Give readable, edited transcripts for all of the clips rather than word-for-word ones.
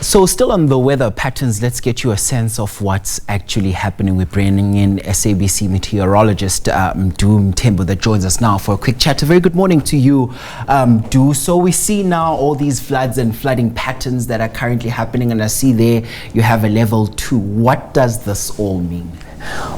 So still on the weather patterns, let's get you a sense of what's actually happening. We're bringing in SABC meteorologist Mdu Mthembu that joins us now for a quick chat. A very good morning to you, Du. So we see now all these floods and flooding patterns that are currently happening, and I see there you have a level 2. What does this all mean?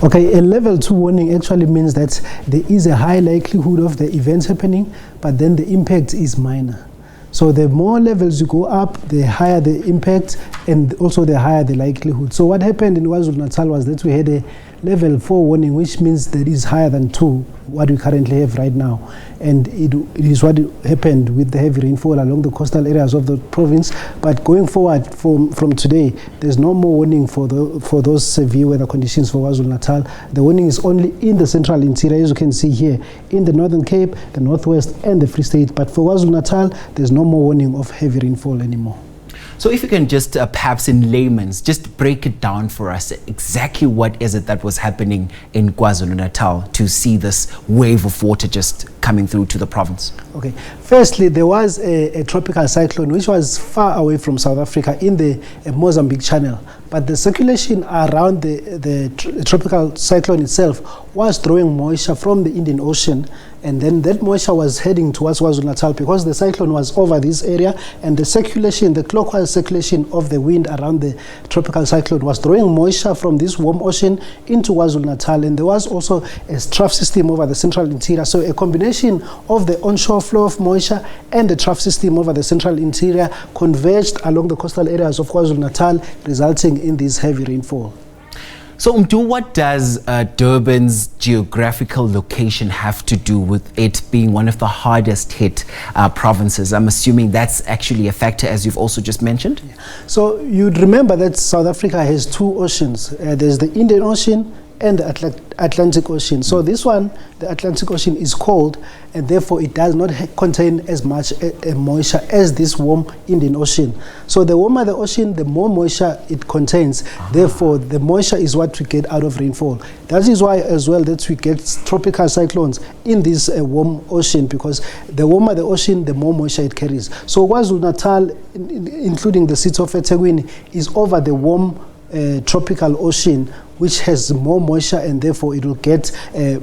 Okay, a level 2 warning actually means that there is a high likelihood of the events happening, but then the impact is minor. So the more levels you go up, the higher the impact and also the higher the likelihood. So what happened in KwaZulu-Natal was that we had a level 4 warning, which means that is higher than 2, what we currently have right now. And it is what happened with the heavy rainfall along the coastal areas of the province. But going forward from today, there's no more warning for those severe weather conditions for KwaZulu-Natal. The warning is only in the central interior, as you can see here, in the Northern Cape, the Northwest and the Free State. But for KwaZulu-Natal, there's no more warning of heavy rainfall anymore. So if you can just perhaps in layman's, just break it down for us, exactly what is it that was happening in KwaZulu-Natal to see this wave of water just coming through to the province? Okay. Firstly, there was a tropical cyclone which was far away from South Africa in the Mozambique Channel. But the circulation around the tropical cyclone itself was drawing moisture from the Indian Ocean, and then that moisture was heading towards KwaZulu-Natal because the cyclone was over this area, and the circulation, the clockwise circulation of the wind around the tropical cyclone was drawing moisture from this warm ocean into KwaZulu-Natal, and there was also a trough system over the central interior. So a combination of the onshore flow of moisture and the trough system over the central interior converged along the coastal areas of KwaZulu-Natal, resulting in this heavy rainfall. So Mdu, what does Durban's geographical location have to do with it being one of the hardest hit provinces? I'm assuming that's actually a factor, as you've also just mentioned. So you'd remember that South Africa has 2 oceans. There's the Indian Ocean and the Atlantic Ocean. So this one, the Atlantic Ocean, is cold, and therefore it does not contain as much moisture as this warm Indian Ocean. So the warmer the ocean, the more moisture it contains. Therefore, the moisture is what we get out of rainfall. That is why as well that we get tropical cyclones in this warm ocean, because the warmer the ocean, the more moisture it carries. So KwaZulu-Natal, including the city of eThekwini, is over the warm tropical ocean, which has more moisture, and therefore it will get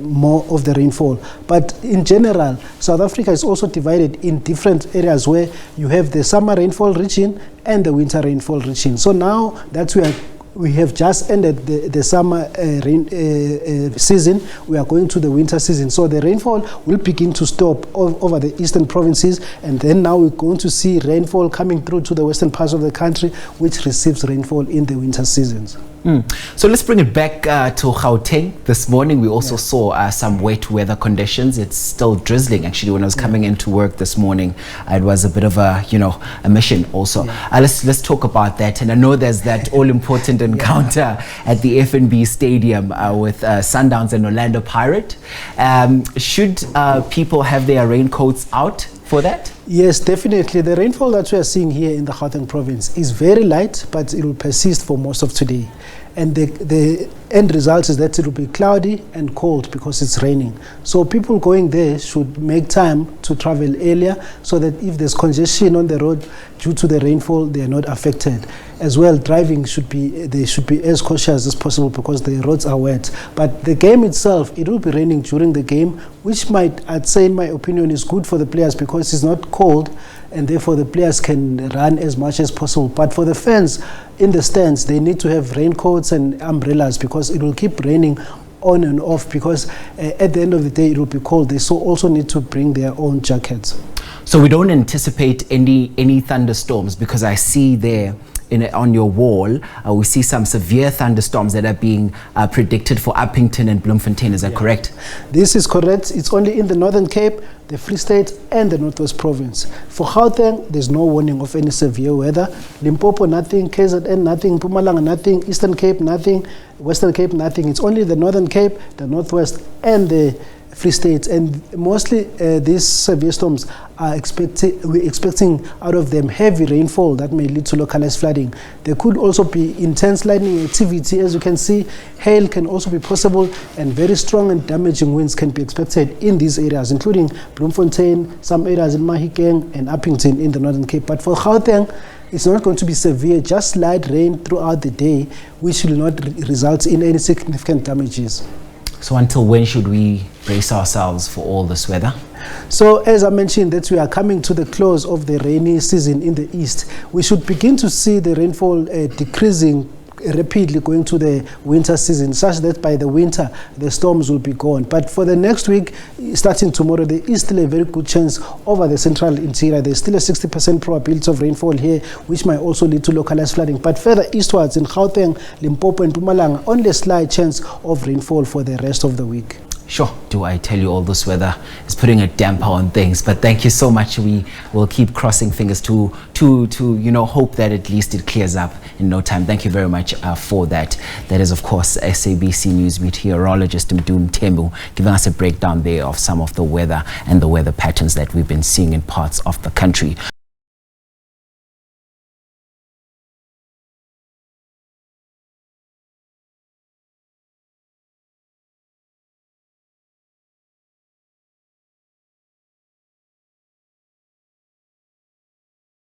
more of the rainfall. But in general, South Africa is also divided in different areas where you have the summer rainfall region and the winter rainfall region. So now that we have just ended the summer rain season, we are going to the winter season. So the rainfall will begin to stop over the eastern provinces, and then now we're going to see rainfall coming through to the western parts of the country, which receives rainfall in the winter seasons. So let's bring it back to Gauteng. This morning we also saw some wet weather conditions. It's still drizzling actually. When I was coming into work this morning, it was a bit of a mission also. Let's talk about that. And I know there's that all important encounter at the FNB Stadium with Sundowns and Orlando Pirate. Should people have their raincoats out for that? Yes, definitely. The rainfall that we are seeing here in the Gauteng province is very light, but it will persist for most of today. And the end result is that it will be cloudy and cold because it's raining. So people going there should make time to travel earlier, so that if there's congestion on the road due to the rainfall, they are not affected. As well, driving should be as cautious as possible because the roads are wet. But the game itself, it will be raining during the game, which I'd say in my opinion, is good for the players because it's not cold, and therefore the players can run as much as possible. But for the fans in the stands, they need to have raincoats and umbrellas because it will keep raining on and off, because at the end of the day it will be cold. They also need to bring their own jackets. So we don't anticipate any thunderstorms, because I see there on your wall, we see some severe thunderstorms that are being predicted for Upington and Bloemfontein. Is that correct? This is correct. It's only in the Northern Cape, the Free State and the Northwest Province. For Gauteng, there's no warning of any severe weather. Limpopo, nothing. KZN, nothing. Mpumalanga, nothing. Eastern Cape, nothing. Western Cape, nothing. It's only the Northern Cape, the Northwest and the Free State, and mostly these severe storms are we're expecting out of them heavy rainfall that may lead to localized flooding. There could also be intense lightning activity. As you can see, hail can also be possible, and very strong and damaging winds can be expected in these areas, including Bloemfontein, some areas in Mahikeng and Upington in the Northern Cape. But for Gauteng, It's not going to be severe, just slight rain throughout the day, which will not result in any significant damages. So until when should we brace ourselves for all this weather? So as I mentioned that we are coming to the close of the rainy season in the east, we should begin to see the rainfall decreasing rapidly going to the winter season, such that by the winter the storms will be gone. But for the next week, starting tomorrow, there is still a very good chance over the central interior. There's still a 60% probability of rainfall here, which might also lead to localized flooding. But further eastwards in Gauteng, Limpopo and Mpumalanga, only a slight chance of rainfall for the rest of the week. Sure, do I tell you, all this weather is putting a damper on things, but thank you so much. We will keep crossing fingers to hope that at least it clears up in no time. Thank you very much for that. That is, of course, SABC News meteorologist Mdum Tembu giving us a breakdown there of some of the weather and the weather patterns that we've been seeing in parts of the country.